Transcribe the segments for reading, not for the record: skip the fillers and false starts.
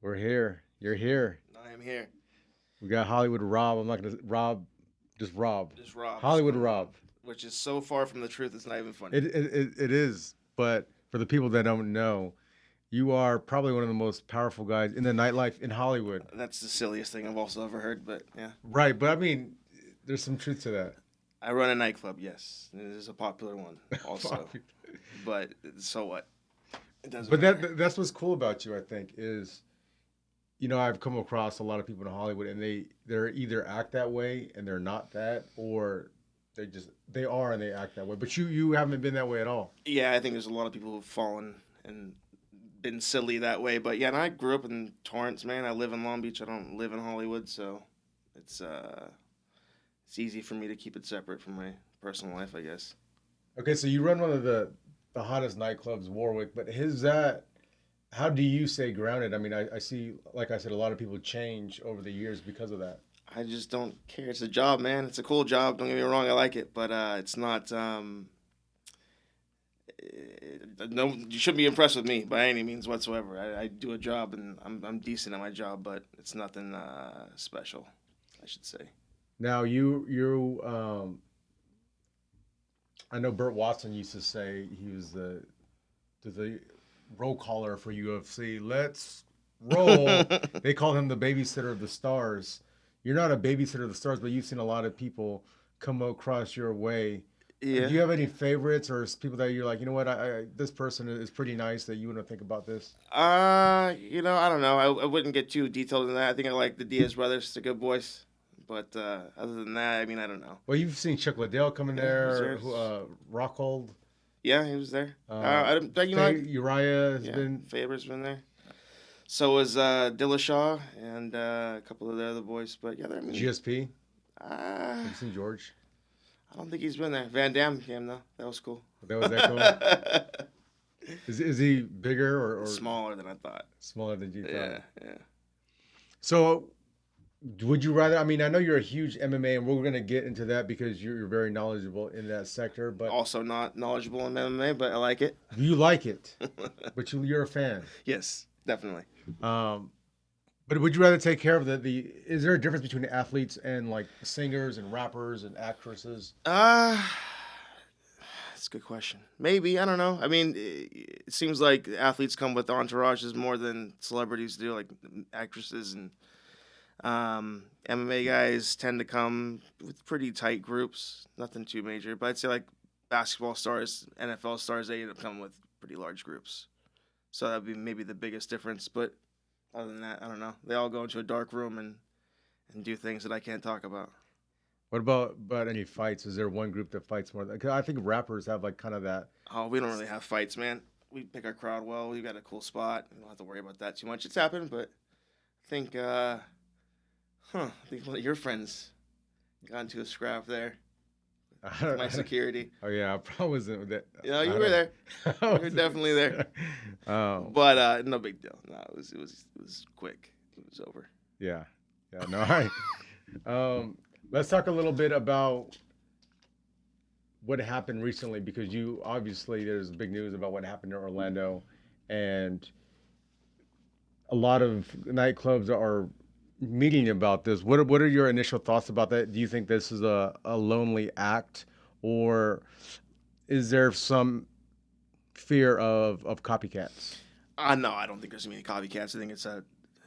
We're here. You're here. I am here. We got Hollywood Rob. I'm not gonna Rob, just Rob. Just Rob. What's Hollywood going on? Rob. Which is so far from the truth, it's not even funny. It is. But for the people that don't know, you are probably one of the most powerful guys in the nightlife in Hollywood. That's the silliest thing I've also ever heard, but yeah. Right. But I mean, there's some truth to that. I run a nightclub, yes. It is a popular one also. But so what? It doesn't But matter. that's what's cool about you. I think is I've come across a lot of people in Hollywood, and they're either act that way and they're not that, or they are and they act that way. But you haven't been that way at all. Yeah, I think there's a lot of people who've fallen and been silly that way. But yeah, and I grew up in Torrance, man. I live in Long Beach. I don't live in Hollywood, so it's uh it's easy for me to keep it separate from my personal life, I guess. Okay, so you run one of the hottest nightclubs, Warwick. But is that how do you stay grounded? I mean, I see, like I said, a lot of people change over the years because of that. I just don't care. It's a job, man. It's a cool job. Don't get me wrong. I like it, but it's not. No, you shouldn't be impressed with me by any means whatsoever. I do a job and I'm decent at my job, but it's nothing special, I should say. Now I know Burt Watson used to say he was the roll caller for UFC. Let's roll. They call him the babysitter of the stars. You're not a babysitter of the stars, but you've seen a lot of people come across your way. Do Yeah. you have any favorites or people that you're like, you know what, this person is pretty nice that you want to think about this? I don't know. I wouldn't get too detailed in that. I think I like the Diaz brothers. They're good boys. But other than that, I mean, I don't know. Well, you've seen Chuck Liddell come in Yeah, he was there, there. Rockhold, Yeah, he was there. uh, I don't, but, you know, Uriah has yeah, been. Faber's been there. So was Dillashaw and a couple of the other boys. But yeah, I mean, GSP. uh, Have you seen George? I don't think he's been there. Van Damme came though. That was cool. That was that cool. Is he bigger or Smaller than I thought. smaller than you thought? Yeah, yeah. So, would you rather? I mean, I know you're a huge MMA, and we're going to get into that because you're very knowledgeable in that sector. But Also not knowledgeable in MMA, but I like it. you like it, but you're a fan. Yes, definitely. Um, but would you rather take care of the? Is there a difference between athletes and like singers and rappers and actresses? Uh that's a good question. Maybe I don't know. I mean, it seems like athletes come with entourages more than celebrities do, like actresses and MMA guys tend to come with pretty tight groups. Nothing too major, but I'd say like basketball stars, NFL stars, they end up coming with pretty large groups. So that'd be maybe the biggest difference. But other than that, I don't know. They all go into a dark room and do things that I can't talk about. What about any fights? Is there one group that fights more? 'Cause I think rappers have like kind of that. Oh, we don't really have fights, man. We pick our crowd well. We got a cool spot. We don't have to worry about that too much. It's happened, but I think, I think one of your friends got into a scrap there I with don't, my I don't- security. oh yeah, I probably wasn't with that. You know, you I were there. don't- I You were wasn't definitely there. Oh But no big deal. No, it was quick. It was over. yeah, yeah. No, I. Let's talk a little bit about what happened recently because you obviously there's big news about what happened in Orlando, and a lot of nightclubs are meeting about this. What are your initial thoughts about that? Do you think this is a lonely act, or is there some fear of copycats? No, I don't think there's gonna be any copycats. I think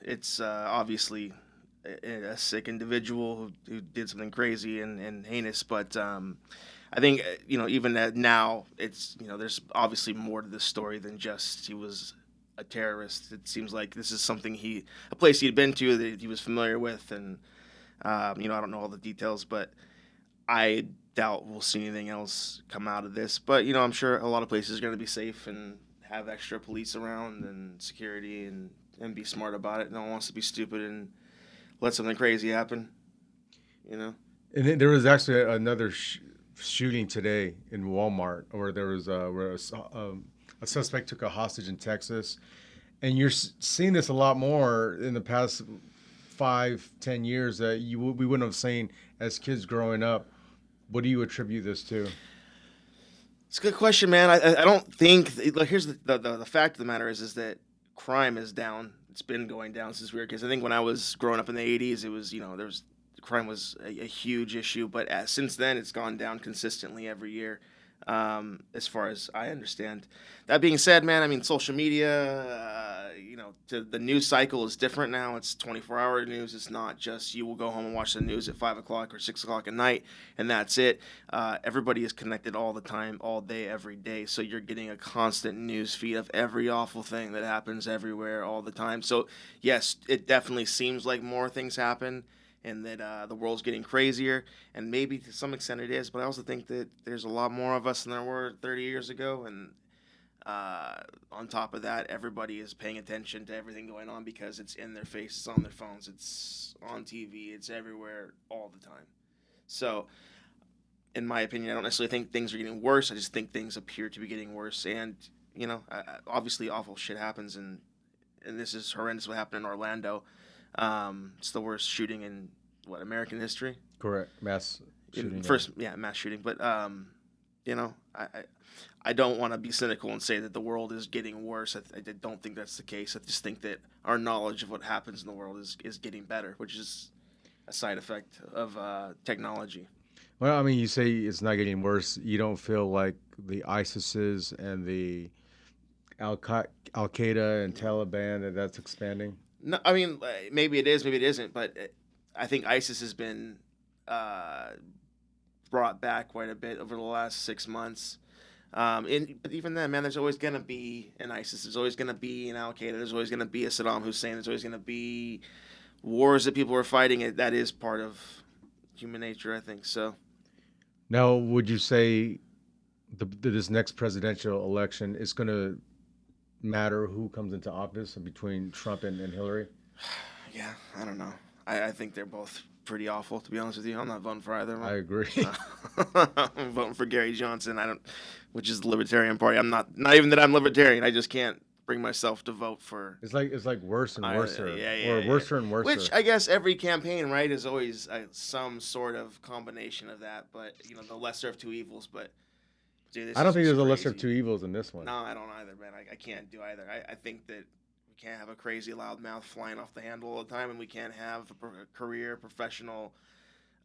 it's obviously a sick individual who did something crazy and heinous. But I think even now it's there's obviously more to this story than just he was a terrorist. It seems like this is something a place he had been to that he was familiar with, and I don't know all the details, but I doubt we'll see anything else come out of this. But I'm sure a lot of places are going to be safe and have extra police around and security and be smart about it. No one wants to be stupid and let something crazy happen. You know. And then there was actually another shooting today in Walmart, where there was a suspect took a hostage in Texas, and you're seeing this a lot more in the past 5, 10 years that we wouldn't have seen as kids growing up. What do you attribute this to? It's a good question, man. I don't think like here's the fact of the matter is that crime is down it's been going down since we were kids. I think when I was growing up in the '80s, it was, there was crime was a huge issue, but since then it's gone down consistently every year, as far as I understand. That being said, man, I mean, social media, the news cycle is different now. It's 24-hour news. It's not just you will go home and watch the news at 5 o'clock or 6 o'clock at night, and that's it. Everybody is connected all the time, all day, every day. So you're getting a constant news feed of every awful thing that happens everywhere all the time. So yes, it definitely seems like more things happen and that the world's getting crazier, and maybe to some extent it is, but I also think that there's a lot more of us than there were 30 years ago, and on top of that, everybody is paying attention to everything going on because it's in their faces, on their phones, it's on TV, it's everywhere all the time. So, in my opinion, I don't necessarily think things are getting worse. I just think things appear to be getting worse, and obviously, awful shit happens, and this is horrendous. What happened in Orlando? It's the worst shooting in American history. Correct. Mass shooting. First, yeah, mass shooting. But I don't want to be cynical and say that the world is getting worse. I don't think that's the case. I just think that our knowledge of what happens in the world is getting better, which is a side effect of technology. Well, I mean, you say it's not getting worse. You don't feel like the ISIS's and the Al Qaeda and Taliban that's expanding? No, I mean, maybe it is, maybe it isn't, but I think ISIS has been brought back quite a bit over the last 6 months. But even then, man, there's always going to be an ISIS. There's always going to be an Al Qaeda. There's always going to be a Saddam Hussein. There's always going to be wars that people are fighting. That is part of human nature, I think. So, Now, would you say this next presidential election is going to matter who comes into office between Trump and Hillary? yeah, I don't know. I think they're both pretty awful, to be honest with you. I'm not voting for either of them. I agree. I'm voting for Gary Johnson. Which is the Libertarian Party. I'm not even that I'm Libertarian. I just can't bring myself to vote for. It's like worse and worse, yeah. worse and worse. Which I guess every campaign, right, is always some sort of combination of that. But the lesser of two evils. But dude, I don't think there's crazy. a lesser of two evils in this one. No, I don't either, man. I can't do either. I think that we can't have a crazy loudmouth flying off the handle all the time, and we can't have a career professional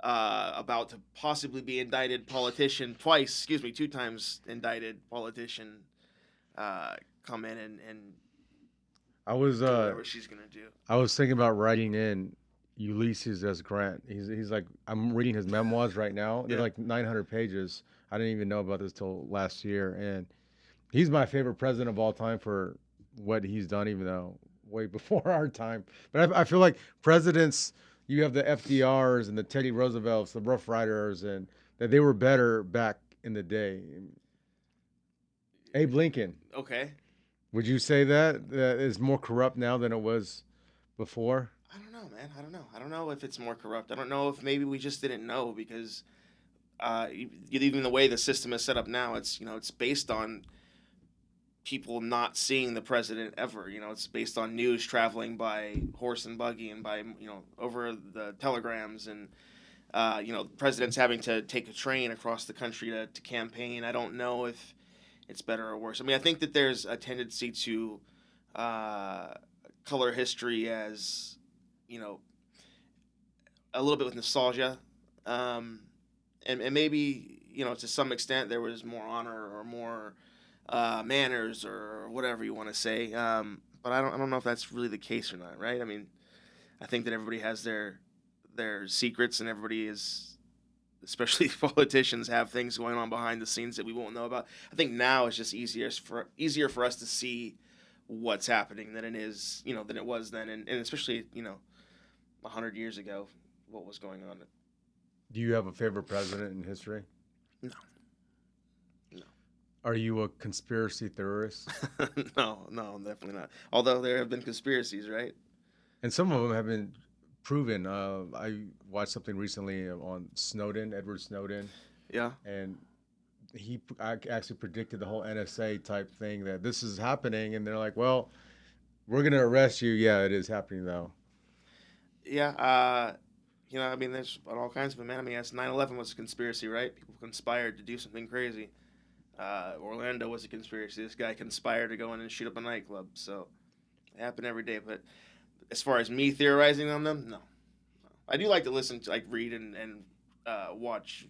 about to possibly be indicted politician two times indicted politician come in and I was do whatever she's gonna do. I was thinking about writing in Ulysses S. Grant. He's like, I'm reading his memoirs right now. They're like 900 pages. I didn't even know about this till last year, and he's my favorite president of all time for what he's done, even though way before our time. But I feel like presidents, you have the FDRs and the Teddy Roosevelts, the Rough Riders, and that they were better back in the day. Abe Lincoln. Okay. Would you say that is more corrupt now than it was before? I don't know, man. I don't know if it's more corrupt. I don't know if maybe we just didn't know because even the way the system is set up now, it's based on people not seeing the president ever. It's based on news traveling by horse and buggy and by over the telegrams and presidents having to take a train across the country to campaign. I don't know if it's better or worse. I mean, I think that there's a tendency to color history as a little bit with nostalgia, and maybe to some extent there was more honor or more manners or whatever you want to say. But I don't know if that's really the case or not, right? I mean, I think that everybody has their secrets, and everybody is, especially politicians, have things going on behind the scenes that we won't know about. I think now it's just easier for us to see what's happening than it is, than it was then, and especially 100 years ago, what was going on. Do you have a favorite president in history? No. Are you a conspiracy theorist? No, definitely not. Although there have been conspiracies, right? And some of them have been proven. I watched something recently on Edward Snowden. Yeah. And he actually predicted the whole NSA type thing that this is happening. And they're like, well, we're going to arrest you. Yeah, it is happening, though. Yeah. I mean, there's all kinds of them, man. I mean, 9/11 was a conspiracy, right? People conspired to do something crazy. Orlando was a conspiracy. This guy conspired to go in and shoot up a nightclub. So They happen every day. But as far as me theorizing on them, no. I do like to listen to, like, read and watch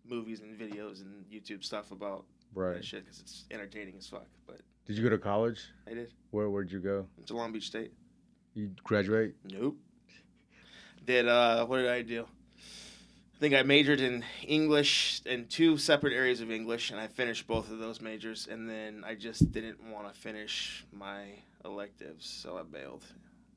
movies and videos and YouTube stuff about Right. that shit because it's entertaining as fuck. But Did you go to college? I did. Where'd you go? To Long Beach State. You graduate? Nope. What did I do? I think I majored in English in 2 separate areas of English, and I finished both of those majors. And then I just didn't want to finish my electives, so I bailed.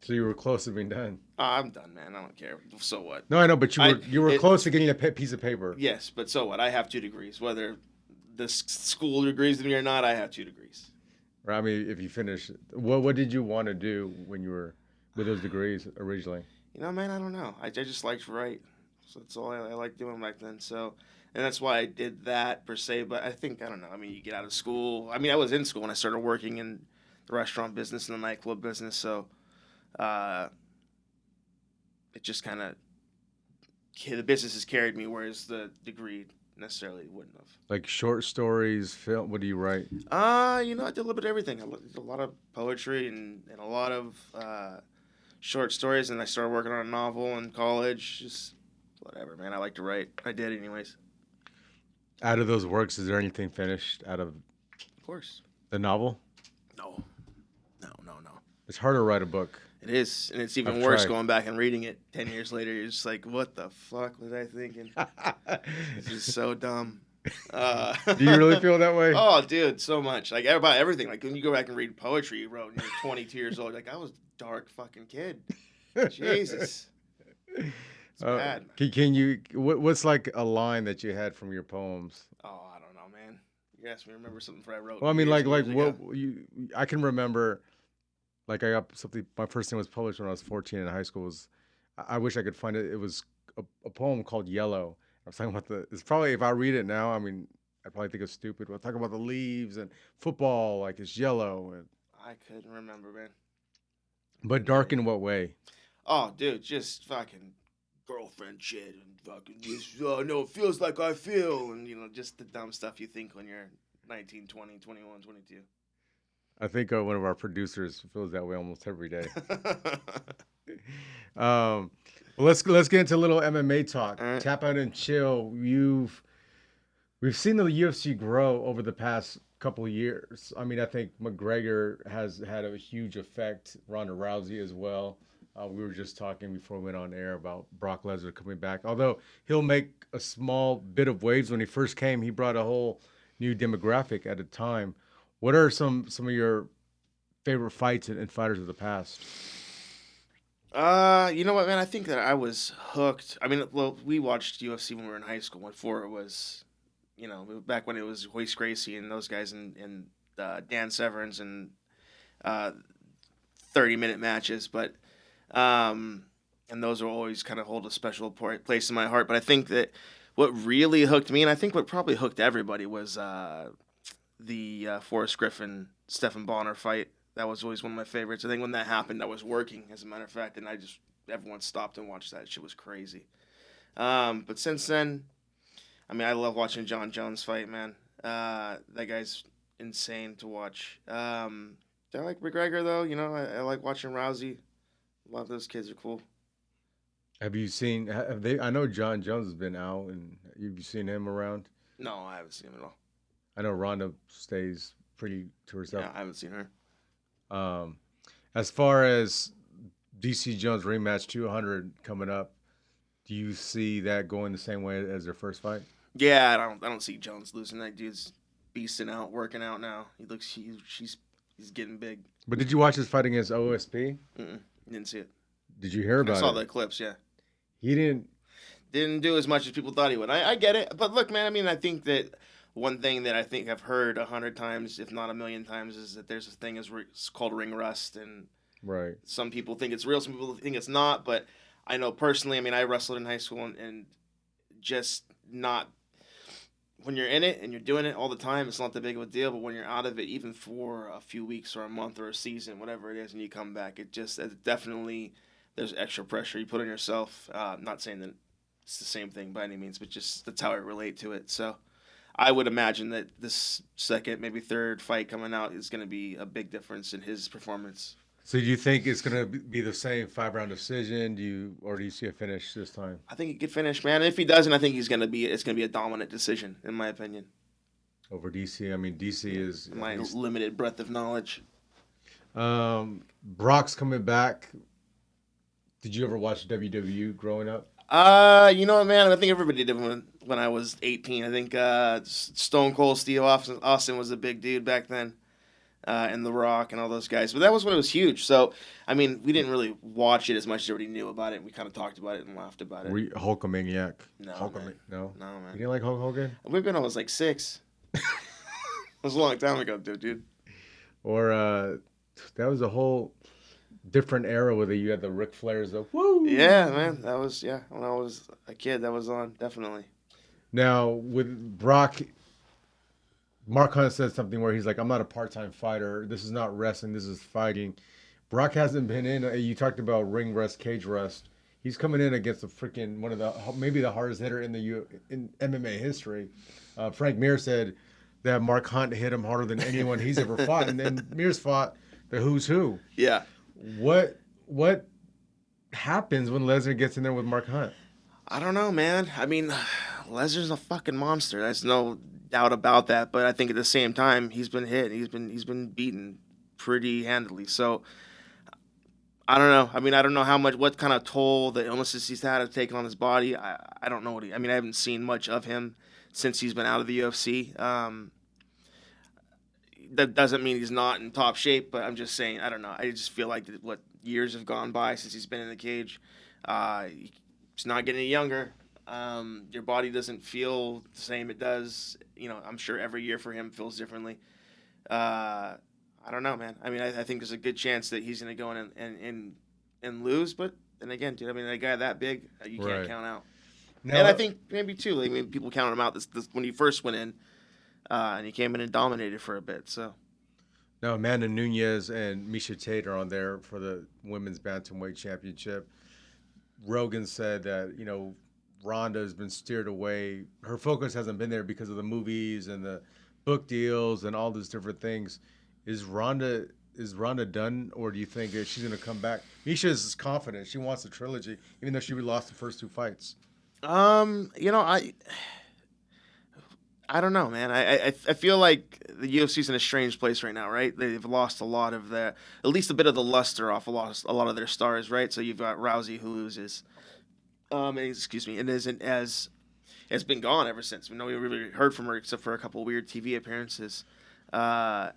So you were close to being done. I'm done, man. I don't care. So what? No, I know, but you were It, close to getting a piece of paper. yes, but so what? I have 2 degrees. Whether the school agrees with me or not, I have 2 degrees. Or, I mean, if you finish, what did you want to do when you were with those degrees originally? Man, I don't know. I just liked to write. So that's all I liked doing back then. So, and that's why I did that per se. But I think, I don't know. I mean, you get out of school. I mean, I was in school when I started working in the restaurant business and the nightclub business. So, uh, it just kind of, the business has carried me, whereas the degree necessarily wouldn't have. Like short stories, film. What do you write? I did a little bit of everything. I did a lot of poetry and a lot of short stories. And I started working on a novel in college. Just whatever, man. I like to write. I did anyways. Out of those works, is there anything finished out of Of course. the novel? No. No. It's hard to write a book. It is. And it's even I've worse tried. going back and reading it 10 years later. You're just like, what the fuck was I thinking? This is so dumb. Do you really feel that way? Oh, dude, so much. Like, about everything. Like, when you go back and read poetry you wrote when you're 22 years old, like, I was a dark fucking kid. Jesus. It's bad. Can you? What's like a line that you had from your poems? Oh, I don't know, man. You asked me to remember something that I wrote. Well, I mean, years like and years what ago. you? I can remember. Like I got something. My first thing was published when I was 14 in high school. Was I wish I could find it. It was a poem called Yellow. I was talking about the. It's probably if I read it now. I mean, I probably think it's stupid. But I talk about the leaves and football, like it's yellow. And I couldn't remember, man. but dark in what way? Oh, dude, just fucking girlfriend shit and fucking just, oh, no, it feels like I feel. And, just the dumb stuff you think when you're 19, 20, 21, 22. I think one of our producers feels that way almost every day. Well, let's get into a little MMA talk. All right. Tapout and Chill. We've seen the UFC grow over the past couple of years. I mean, I think McGregor has had a huge effect. Ronda Rousey as well. We were just talking before we went on air about Brock Lesnar coming back. Although he'll make a small bit of waves when he first came, he brought a whole new demographic at a time. What are some of your favorite fights and fighters of the past? You know what, man? I think that I was hooked. I mean, well, we watched UFC when we were in high school before it was, back when it was Royce Gracie and those guys and Dan Severns and 30-minute matches. But, and those will always kind of hold a special place in my heart. But I think that what really hooked me, and I think what probably hooked everybody, was the Forrest Griffin Stephen Bonner fight. That was always one of my favorites. I think when that happened, I was working, as a matter of fact, and everyone stopped and watched that. Shit was crazy. But since then, I mean, I love watching John Jones fight, man. That guy's insane to watch. I like McGregor, though. I like watching Rousey. A lot of those kids are cool. Have you seen? Have they? I know John Jones has been out, and you've seen him around. No, I haven't seen him at all. I know Ronda stays pretty to herself. Yeah, I haven't seen her. As far as DC Jones rematch 200 coming up, do you see that going the same way as their first fight? Yeah, I don't see Jones losing. That dude's beasting out, working out now. He's getting big. But did you watch his fight against OSP? Didn't see it. Did you hear about it? I saw the clips. Yeah. He Didn't do as much as people thought he would. I get it, but look, man. I mean, I think that one thing that I think I've heard 100 times, if not a million times, is that there's a thing it's called ring rust, and right. Some people think it's real, some people think it's not. But I know personally, I mean, I wrestled in high school, and just not when you're in it and you're doing it all the time, it's not that big of a deal. But when you're out of it, even for a few weeks or a month or a season, whatever it is, and you come back, it definitely there's extra pressure you put on yourself. Not saying that it's the same thing by any means, but just that's how I relate to it. So I would imagine that this second, maybe third fight coming out is going to be a big difference in his performance. So do you think it's gonna be the same 5 round decision? Do you see a finish this time I think he could finish, man. If he doesn't, I think it's gonna be a dominant decision, in my opinion. over DC? I mean, DC Yeah, is in at my least. limited breadth of knowledge. Brock's coming back. Did you ever watch WWE growing up? You know what, man? I think everybody did when I was 18. I think Stone Cold Steve Austin was a big dude back then, and The Rock and all those guys. But that was when it was huge. So, I mean, we didn't really watch it as much as everybody knew about it. We kind of talked about it and laughed about it. Hulkamaniac. No, man. Hulkamaniac. No, No, you man. didn't like Hulk Hogan, We've been. I was like 6. It was a long time ago, dude. or that was a whole different era where you had the Ric Flairs of woo. Yeah, man. That was when I was a kid. That was on definitely. Now with Brock, Mark Hunt said something where he's like, "I'm not a part-time fighter. This is not wrestling. This is fighting." Brock hasn't been in. You talked about ring rust, cage rust. He's coming in against a freaking one of the maybe the hardest hitter in MMA history. Frank Mir said that Mark Hunt hit him harder than anyone he's ever fought, and then Mir's fought the who's who. Yeah. What happens when Lesnar gets in there with Mark Hunt? I don't know, man. I mean, Lesnar's a fucking monster. There's no doubt about that. But I think at the same time, he's been hit. He's been beaten pretty handily. So I don't know. I mean, I don't know what kind of toll the illnesses he's had have taken on his body. I don't know what he. I mean, I haven't seen much of him since he's been out of the UFC. That doesn't mean he's not in top shape, but I'm just saying. I don't know. I just feel like what years have gone by since he's been in the cage. Uh, he's not getting any younger. Your body doesn't feel the same it does. I'm sure every year for him feels differently. Uh, I don't know, man. I mean, I think there's a good chance that he's going to go in and lose. But then again, dude, I mean, a guy that big, you can't Right count out. And I now, think maybe too. I mean, people counted him out this when he first went in, and he came in and dominated for a bit. So now Amanda Nunez and Misha Tate are on there for the women's bantamweight championship. Rogan said that Ronda has been steered away. Her focus hasn't been there because of the movies and the book deals and all those different things. Is Ronda done, or do you think that she's going to come back? Misha is confident. She wants a trilogy, even though she lost the first 2 fights. I don't know, man. I feel like the UFC's in a strange place right now, right? They've lost a lot of at least a bit of the luster off a lot of their stars, right? So you've got Rousey who loses, excuse me, and isn't as has been gone ever since. We know we really heard from her except for a couple weird TV appearances. Uh,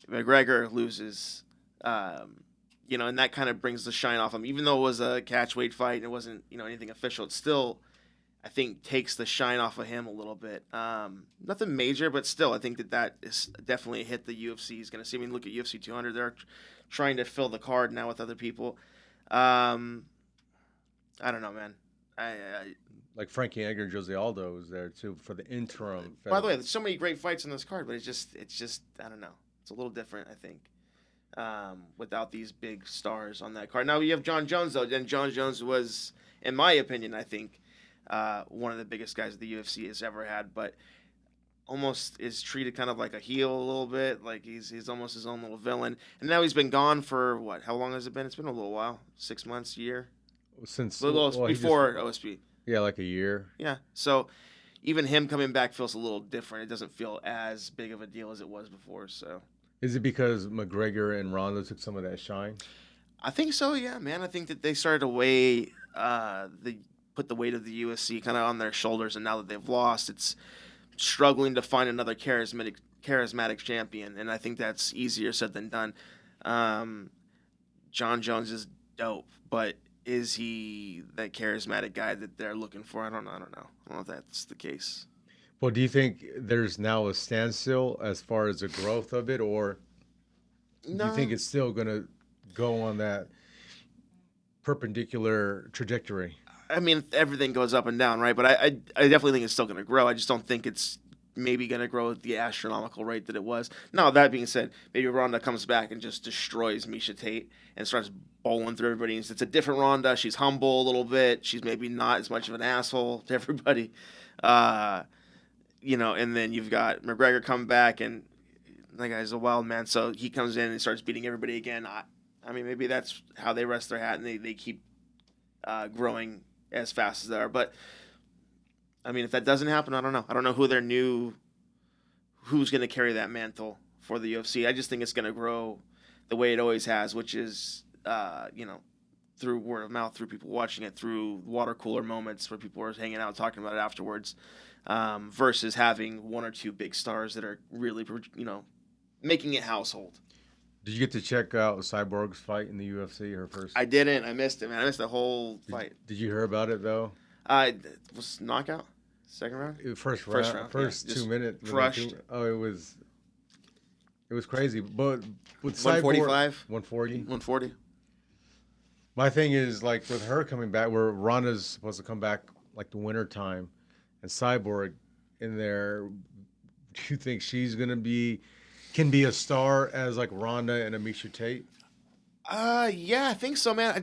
McGregor loses, and that kind of brings the shine off him. Even though it was a catch weight fight and it wasn't anything official, it still I think takes the shine off of him a little bit. Nothing major, but still, I think that is definitely a hit the UFC is going to see. I mean, look at UFC 200; they're trying to fill the card now with other people. Um, I don't know, man. Like Frankie Edgar and Jose Aldo was there too for the interim. By the way, there's so many great fights in this card, but it's just I don't know. It's a little different, I think, without these big stars on that card. Now you have John Jones though, and John Jones was, in my opinion, I think one of the biggest guys the UFC has ever had, but almost is treated kind of like a heel a little bit, like he's almost his own little villain. And now he's been gone for what? How long has it been? It's been a little while, 6 months, a year, since a little well, he just before OSP. yeah, like a year. Yeah, so even him coming back feels a little different. It doesn't feel as big of a deal as it was before. So Is it because McGregor and Ronda took some of that shine? I think so. Yeah, man. I think that they started to weigh the put the weight of the USC kind of on their shoulders, and now that they've lost, it's struggling to find another charismatic champion, and I think that's easier said than done. Um, John Jones is dope, but is he that charismatic guy that they're looking for? I don't know. I don't know if that's the case. Well, do you think there's now a standstill as far as the growth of it, or do you think No, it's still going to go on that perpendicular trajectory? I mean everything goes up and down, right? But I definitely think it's still going to grow. I just don't think it's maybe going to grow at the astronomical rate that it was. Now that being said, maybe Ronda comes back and just destroys Misha Tate and starts bowling through everybody. It's a different Ronda. She's humble a little bit. She's maybe not as much of an asshole to everybody. Uh, and then you've got McGregor come back and that guy's a wild man. So he comes in and starts beating everybody again. I mean, maybe that's how they rest their hat and they keep growing as fast as they are. But I mean, if that doesn't happen, I don't know. I don't know who's going to carry that mantle for the UFC. I just think it's going to grow the way it always has, which is, through word of mouth, through people watching it, through water cooler moments where people are hanging out talking about it afterwards, versus having one or two big stars that are really, making it household. Did you get to check out Cyborg's fight in the UFC? Her first. I didn't. I missed it, man. I missed the whole fight. Did you hear about it though? Was knockout second round? First First round, round, first yeah. 2 minutes. Crushed. Oh, it was crazy. But with Cyborg, 145, 140. 140. My thing is like with her coming back, where Ronda's supposed to come back like the winter time, and Cyborg in there. Do you think she's gonna can be a star as like Ronda and Amisha Tate? Yeah, I think so, man.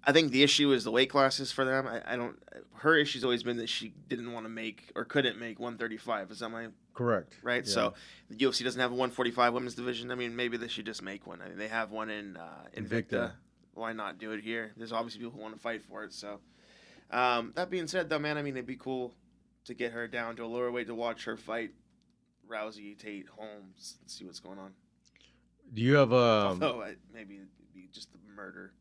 I think the issue is the weight classes for them. I don't. Her issue's always been that she didn't want to make or couldn't make 135. Is that my Correct. right? Yeah. So the UFC doesn't have a 145 women's division. I mean, maybe they should just make one. I mean, they have one in Invicta. Why not do it here? There's obviously people who want to fight for it. So that being said, though, man, I mean, it'd be cool to get her down to a lower weight to watch her fight Rousey, Tate, Holmes, and see what's going on. Do you have Although maybe it'd be just the murder.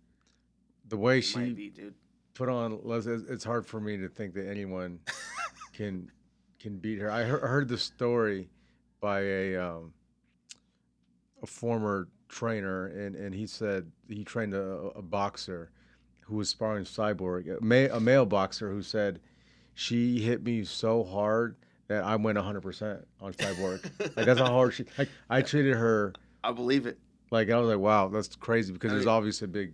the way It might she be, dude. put on? It's hard for me to think that anyone can beat her. I heard the story by a former trainer, and he said he trained a boxer who was sparring Cyborg, a male boxer who said she hit me so hard that I went 100% on Cyborg. Like that's how hard she. Like I treated her I believe it. like I was like, wow, that's crazy because I there's mean, obviously a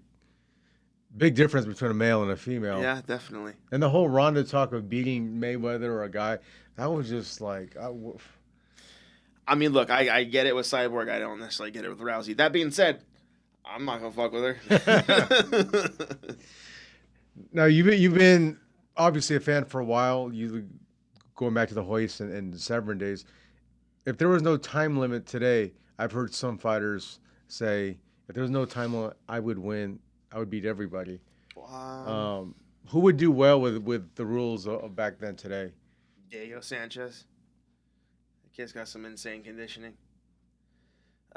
big difference between a male and a female. yeah, definitely. And the whole Ronda talk of beating Mayweather or a guy, that was just like, I mean, look, I get it with Cyborg. I don't necessarily get it with Rousey. That being said, I'm not gonna fuck with her. now you've been obviously a fan for a while. You going back to the Hoist and Severn days. If there was no time limit today, I've heard some fighters say, if there was no time limit, I would win. I would beat everybody. Who would do well with the rules of back then today? Diego Sanchez. The kid's got some insane conditioning.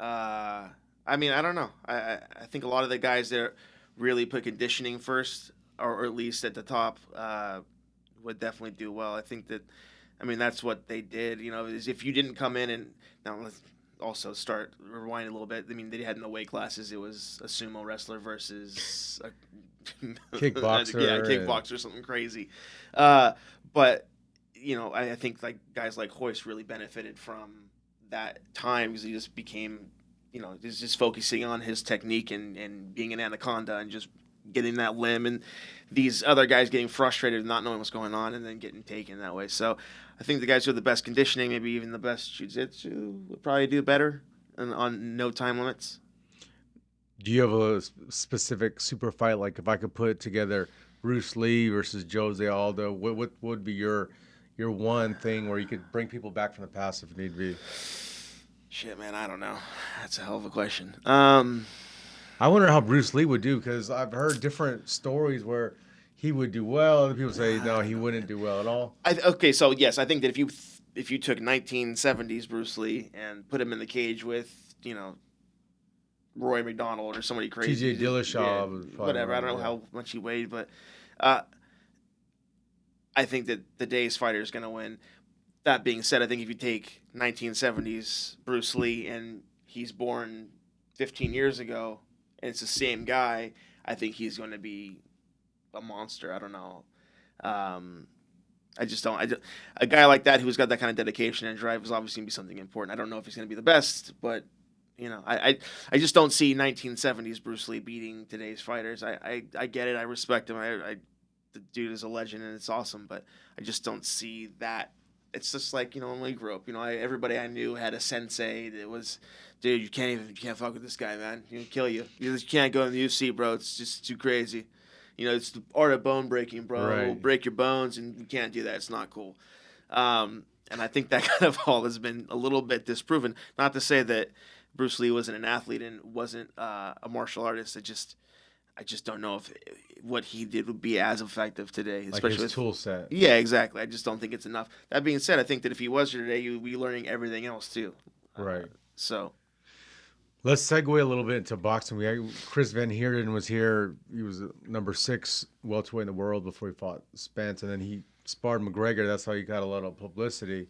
I mean, I don't know. I think a lot of the guys that really put conditioning first, or at least at the top, would definitely do well. I think that, I mean, that's what they did. You know, is if you didn't come in and now let's also start rewind a little bit. I mean, they had no weight classes. It was a sumo wrestler versus a Kickboxer. yeah, kickboxer, something crazy. But you know, I think like guys like Hoist really benefited from that time because he just became, you know, he's just focusing on his technique and being an anaconda and just getting that limb, and these other guys getting frustrated and not knowing what's going on and then getting taken that way. So I think the guys who have the best conditioning, maybe even the best jiu-jitsu, would probably do better on no time limits. Do you have a specific super fight? Like if I could put together Bruce Lee versus Jose Aldo, what would be your one thing where you could bring people back from the past if need be? Shit, man, I don't know. That's a hell of a question. I wonder how Bruce Lee would do because I've heard different stories where he would do well. Other people say no, he wouldn't do well at all. Okay, so yes, I think that if you took 1970s Bruce Lee and put him in the cage with, you know, Roy McDonald or somebody crazy, T.J. Dillashaw, yeah, whatever. I don't know how much he weighed, but I think that the day's fighter is going to win. That being said, I think if you take 1970s Bruce Lee and he's born 15 years ago and it's the same guy, I think he's going to be a monster. I don't know. I just don't. A guy like that who's got that kind of dedication and drive is obviously going to be something important. I don't know if he's going to be the best, but you know, I just don't see 1970s Bruce Lee beating today's fighters. I get it. I respect him. The dude is a legend and it's awesome, but I just don't see that. It's just like, you know, when we grew up, you know, everybody I knew had a sensei that was, dude, you can't fuck with this guy, man. He'll kill you. You just can't go in the UFC, bro. It's just too crazy. You know, it's the art of bone breaking, bro. Right. It'll break your bones, and you can't do that. It's not cool. And I think that kind of all has been a little bit disproven. Not to say that Bruce Lee wasn't an athlete and wasn't a martial artist. I just don't know if what he did would be as effective today, Like especially his with. tool set. Yeah, exactly. I just don't think it's enough. That being said, I think that if he was here today, you'd be learning everything else too. Right. So Let's segue a little bit into boxing. We had Chris Van Heerden was here. He was number 6 welterweight in the world before he fought Spence, and then he sparred McGregor. That's how he got a lot of publicity.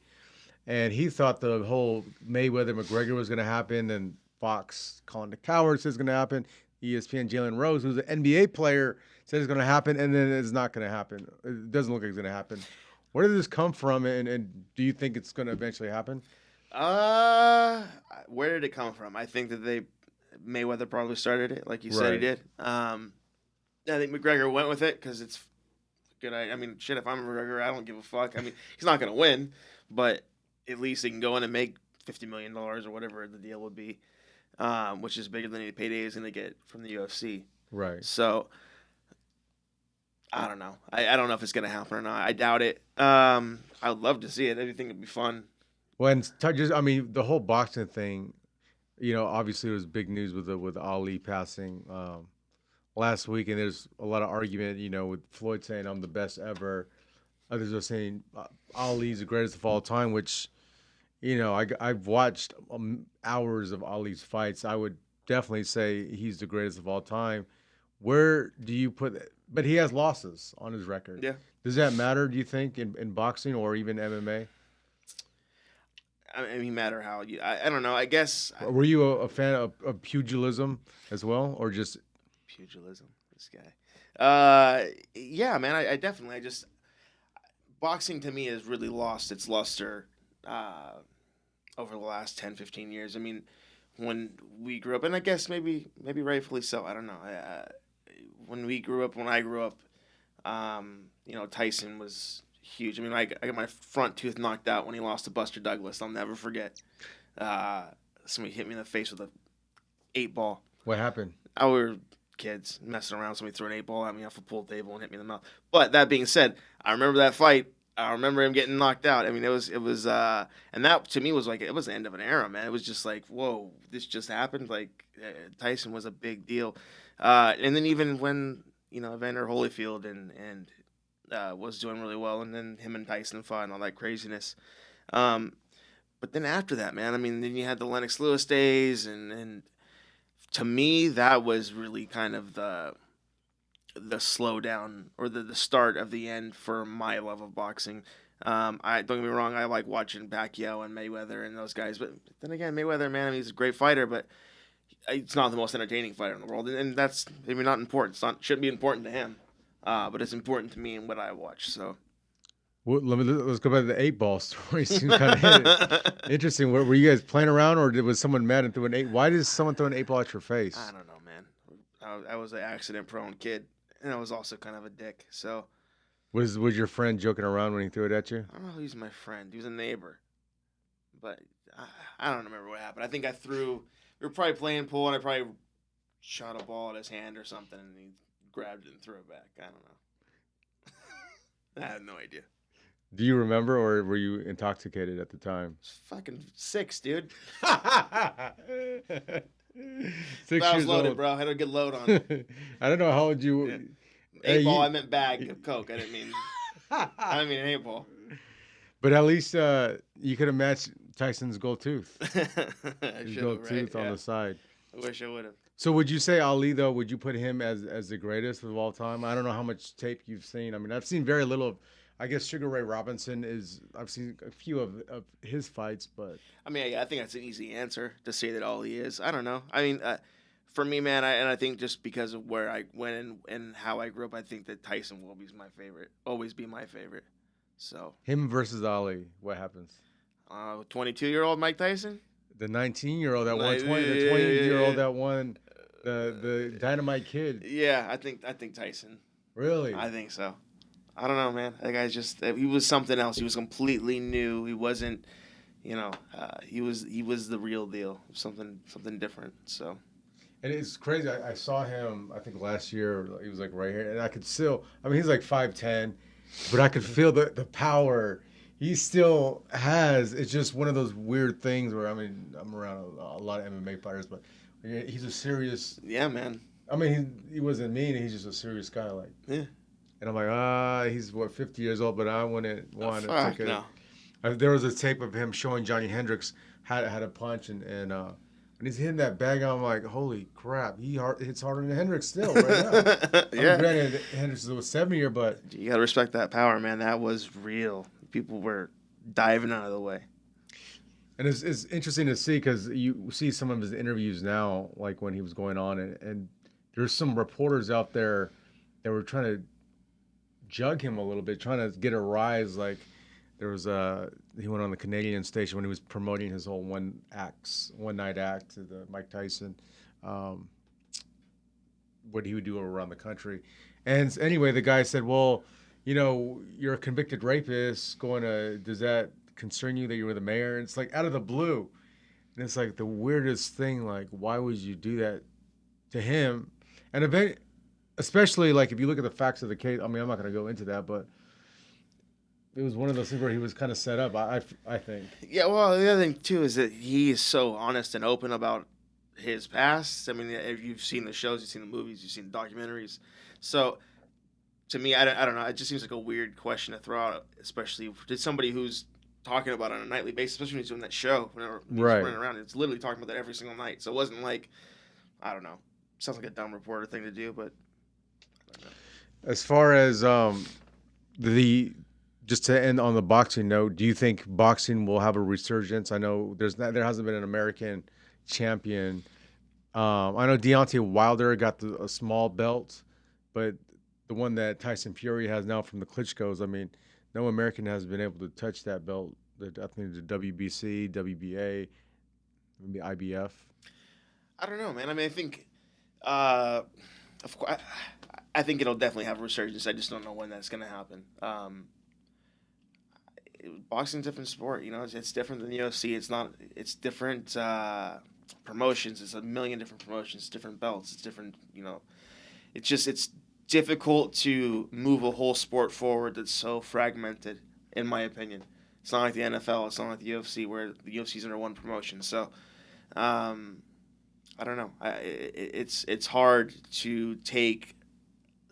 And he thought the whole Mayweather McGregor was going to happen, and Fox calling the cowards is going to happen. ESPN Jalen Rose, who's an NBA player, said it's going to happen, and then it's not going to happen. It doesn't look like it's going to happen. Where did this come from, and do you think it's going to eventually happen? Uh, where did it come from? I think that Mayweather probably started it, like you said he Right. did. I think McGregor went with it because it's good. I mean, shit, if I'm McGregor, I don't give a fuck. I mean, he's not gonna win, but at least he can go in and make $50 million or whatever the deal would be, which is bigger than any payday he's gonna get from the UFC. Right. So I don't know. I don't know if it's gonna happen or not. I doubt it. I would love to see it. I think it'd be fun. When just, I mean, the whole boxing thing, obviously it was big news with Ali passing last week, and there's a lot of argument, with Floyd saying I'm the best ever. Others are saying Ali's the greatest of all time, which, I've watched hours of Ali's fights. I would definitely say he's the greatest of all time. Where do you put it? But he has losses on his record. Yeah. Does that matter, do you think, in boxing or even MMA? I mean, matter how you. I don't know. I guess Were you a fan of pugilism as well, or just pugilism. This guy. Yeah, man. I definitely. I just boxing to me has really lost its luster over the last 10, 15 years. I mean, when we grew up, and I guess maybe rightfully so. I don't know. When I grew up, Tyson was huge. I mean, I got my front tooth knocked out when he lost to Buster Douglas. I'll never forget. Somebody hit me in the face with a 8-ball. what happened? We were kids messing around. Somebody threw an 8-ball at me off a pool table and hit me in the mouth. But that being said, I remember that fight. I remember him getting knocked out. I mean, it was, and that to me was like, it was the end of an era, man. It was just like, whoa, this just happened. Like, Tyson was a big deal. And then even when, Evander Holyfield and was doing really well, and then him and Tyson fought and all that craziness. But then after that, man, I mean, then you had the Lennox Lewis days, and to me, that was really kind of the slowdown or the start of the end for my love of boxing. I don't get me wrong, I like watching Pacquiao and Mayweather and those guys, but then again, Mayweather, man, I mean, he's a great fighter, but it's not the most entertaining fighter in the world, and that's maybe not important. Shouldn't be important to him, but it's important to me and what I watch. So. Well, let's go back to the 8-ball story. Seems kind of interesting. Were you guys playing around, or was someone mad and threw an 8? Why did someone throw an 8-ball at your face? I don't know, man. I was an accident-prone kid, and I was also kind of a dick. So Was your friend joking around when he threw it at you? I don't know who's my friend. He was a neighbor, but I don't remember what happened. I think I threw. We were probably playing pool, and I probably shot a ball at his hand or something, and he grabbed it and threw it back. I don't know. I have no idea. Do you remember, or were you intoxicated at the time? It's fucking 6, dude. 6 I was years loaded, old. bro. I had a good load on it. I don't know how old you. Yeah. Hey, 8-ball, you- I meant bag of Coke. I didn't mean an 8-ball. But at least you could have matched Tyson's gold tooth. I His should gold have, tooth right? on Yeah. the side. I wish I would have. So would you say Ali though? Would you put him as the greatest of all time? I don't know how much tape you've seen. I mean, I've seen very little of. I guess Sugar Ray Robinson is. I've seen a few of his fights, but I mean, I think that's an easy answer to say that all he is. I don't know. I mean, for me, man, I think just because of where I went and how I grew up, I think that Tyson will be my favorite. Always be my favorite. So, him versus Ali, what happens? 22-year-old Mike Tyson. The 19-year-old that won Like, 20. The yeah, 20-year-old yeah. that won the Dynamite Kid. Yeah, I think Tyson. Really? I think so. I don't know, man. That guy's just he was something else. He was completely new. He wasn't, he was the real deal. Something different. So. And it's crazy. I saw him, I think last year, he was like right here. And I could still, I mean, he's like 5'10", but I could feel the power. he still has. It's just one of those weird things where I mean, I'm around a lot of MMA fighters, but he's a serious. Yeah, man. I mean, he wasn't mean. He's just a serious guy. Like, Yeah. and I'm like, he's what 50 years old, but I wouldn't Oh, want to take fuck a. no. There was a tape of him showing Johnny Hendricks how to punch and he's hitting that bag. I'm like, holy crap, hits harder than Hendricks still right now. I mean, Yeah. granted, Hendricks was 70 but You gotta respect that power, man. That was real. People were diving out of the way. and it's interesting to see because you see some of his interviews now, like when he was going on, and there's some reporters out there that were trying to jug him a little bit, trying to get a rise. Like there was he went on the Canadian station when he was promoting his whole one night act to the Mike Tyson, um, what he would do around the country. And anyway, the guy said, "Well, you're a convicted rapist. Does that concern you that you were the mayor?" And it's like out of the blue, and it's like the weirdest thing. Like, why would you do that to him? And especially like if you look at the facts of the case. I mean, I'm not going to go into that, but it was one of those things where he was kind of set up. I think. Yeah, well, the other thing too is that he is so honest and open about his past. I mean, if you've seen the shows, you've seen the movies, you've seen the documentaries. So to me, I don't know. It just seems like a weird question to throw out, especially to somebody who's talking about it on a nightly basis, especially when he's doing that show. Whenever he's Right. running around, it's literally talking about that every single night. So it wasn't like, I don't know. Sounds like a dumb reporter thing to do, but I don't know. As far as the just to end on the boxing note, do you think boxing will have a resurgence? I know there hasn't been an American champion. I know Deontay Wilder got a small belt, but the one that Tyson Fury has now from the Klitschko's, I mean, no American has been able to touch that belt. I think the WBC, WBA, maybe IBF. I don't know, man. I mean, I think, uh, of course, I think it'll definitely have a resurgence. I just don't know when that's going to happen. Boxing's a different sport. It's different than the UFC. It's not. It's different promotions. It's a million different promotions, different belts. It's different. It's difficult to move a whole sport forward that's so fragmented, in my opinion. It's not like the NFL. It's not like the UFC, where the UFC's under one promotion. So, um, I don't know. It's hard to take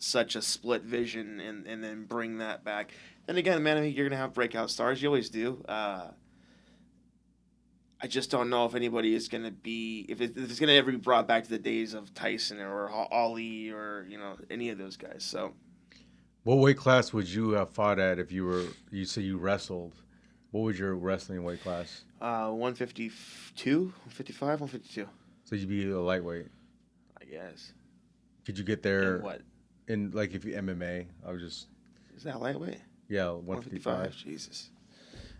such a split vision and then bring that back. And again, man, I mean, you're gonna have breakout stars. You always do. I just don't know if anybody is gonna be if it's gonna ever be brought back to the days of Tyson or Ali or any of those guys. So What weight class would you have fought at if you say you wrestled? What was your wrestling weight class? 152, 155, 152. So you'd be a lightweight. I guess. Could you get And there what in like if you MMA? I was just is that lightweight? yeah, 155. 155. Jesus.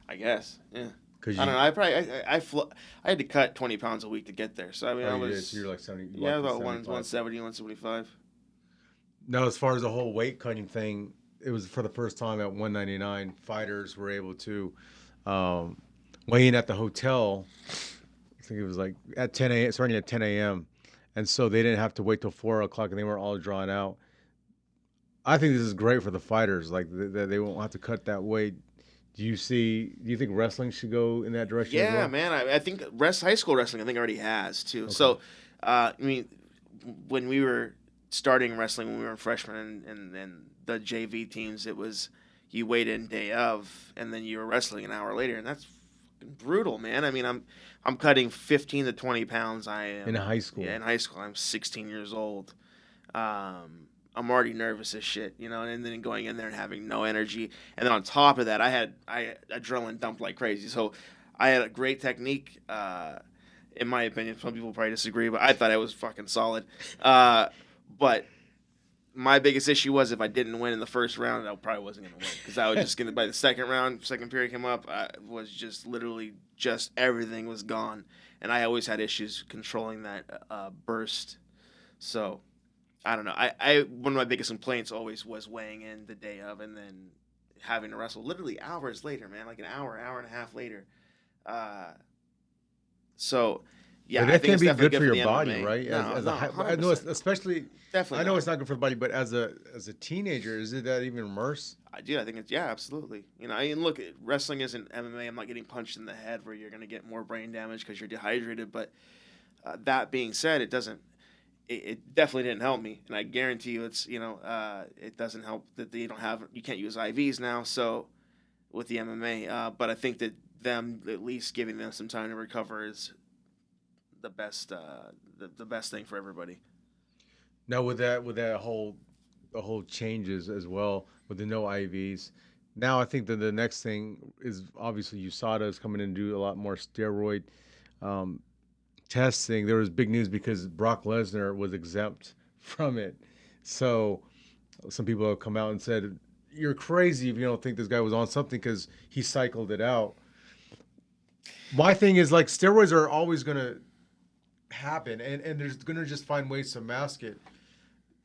I guess. Yeah. Cause I you don't know. I had to cut 20 pounds a week to get there. So I mean, I you did, was so you're like 70. yeah Like about 75. 170, 175. No, as far as the whole weight cutting thing, it was for the first time at 199. Fighters were able to um, weigh in at the hotel. I think it was like at 10 a.m. starting at 10 a.m. And so they didn't have to wait till 4 o'clock, and they were all drawn out. I think this is great for the fighters, like that they won't have to cut that weight. Do you think wrestling should go in that direction as Yeah, well? man. I think high school wrestling, I think already has too. Okay. So, I mean, when we were starting wrestling when we were freshmen and the JV teams, it was you weighed in day of, and then you were wrestling an hour later, and that's fucking brutal, man. I mean, I'm cutting 15 to 20 pounds. I am In high school. Yeah, in high school. I'm 16 years old. I'm already nervous as shit, and then going in there and having no energy, and then on top of that, I adrenaline dumped like crazy. So I had a great technique, in my opinion. Some people probably disagree, but I thought I was fucking solid. But my biggest issue was if I didn't win in the first round, I probably wasn't gonna win because I was just gonna by the second period came up, I was just literally just everything was gone, and I always had issues controlling that burst. So. I don't know. I one of my biggest complaints always was weighing in the day of and then having to wrestle literally hours later, man, like an hour and a half later. Uh, so Yeah, But I that think can't it's be definitely good good for for your the body, MMA. right? No, As a no, high, I know 100% no. especially I Definitely know not. it's not good for the body, but as a teenager, is it that even worse? I do. I think it's, yeah, absolutely. You know, I mean, look, wrestling isn't MMA. I'm not getting punched in the head where you're going to get more brain damage because you're dehydrated. But that being said, it doesn't. It definitely didn't help me, and I guarantee you, it's, it doesn't help that they don't have. You can't use IVs now, so with the MMA. But I think that them at least giving them some time to recover is the best. The best thing for everybody. Now with that whole changes as well with the no IVs. Now I think that the next thing is obviously USADA is coming in to do a lot more steroid um, testing. There was big news because Brock Lesnar was exempt from it. So some people have come out and said, "You're crazy if you don't think this guy was on something because he cycled it out." My thing is like steroids are always gonna happen, and there's gonna just find ways to mask it.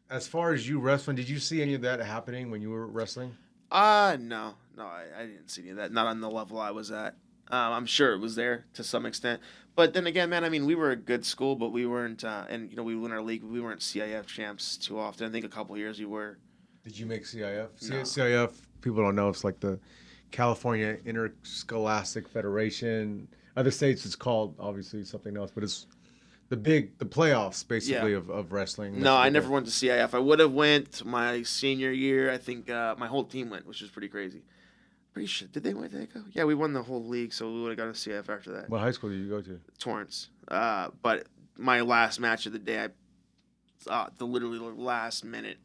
As far as you wrestling, did you see any of that happening when you were wrestling? No, no, I didn't see any of that. Not on the level I was at. I'm sure it was there to some extent, but then again, man, I mean, we were a good school, but we weren't. And we won our league. We weren't CIF champs too often. I think a couple years we were. Did you make CIF? No. CIF, people don't know, it's like the California Interscholastic Federation. Other states it's called obviously something else, but it's the playoffs Yeah. basically of wrestling. No, That's what I they never call. went to CIF. I would have went my senior year. I think my whole team went, which was pretty crazy. Pretty sure. Did they win? Did they go? Yeah, we won the whole league, so we would have gone to CIF after that. What high school did you go to? Torrance. But my last match of the day, the literally last minute,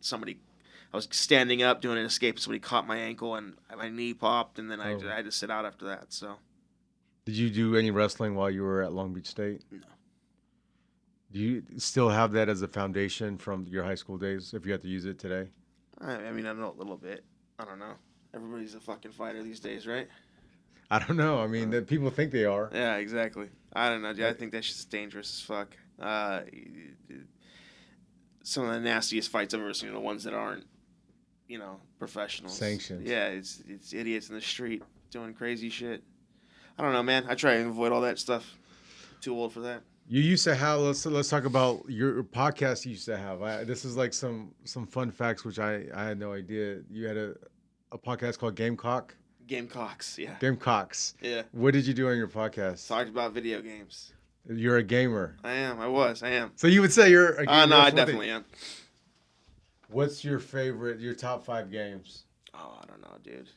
I was standing up doing an escape, somebody caught my ankle and my knee popped, and then Oh. I had to sit out after that. So Did you do any wrestling while you were at Long Beach State? no. Do you still have that as a foundation from your high school days if you had to use it today? I mean, I know a little bit. I don't know. Everybody's a fucking fighter these days, right? I don't know. I mean, Uh, that people think they are. yeah, exactly. I don't know, dude. I Like, think that shit's dangerous as fuck. Some of the nastiest fights I've ever seen are the ones that aren't, professionals. sanctions. Yeah, it's idiots in the street doing crazy shit. I don't know, man. I try and avoid all that stuff. Too old for that. You used to have. Let's talk about your podcast. You used to have. This is like some fun facts which I had no idea. You had a podcast called Gamecocks, yeah. Gamecocks. Yeah. What did you do on your podcast? Talked about video games. You're a gamer. I am. I am. So you would say you're a gamer. No, I That's one thing. definitely am. What's your top 5 games? Oh, I don't know, dude.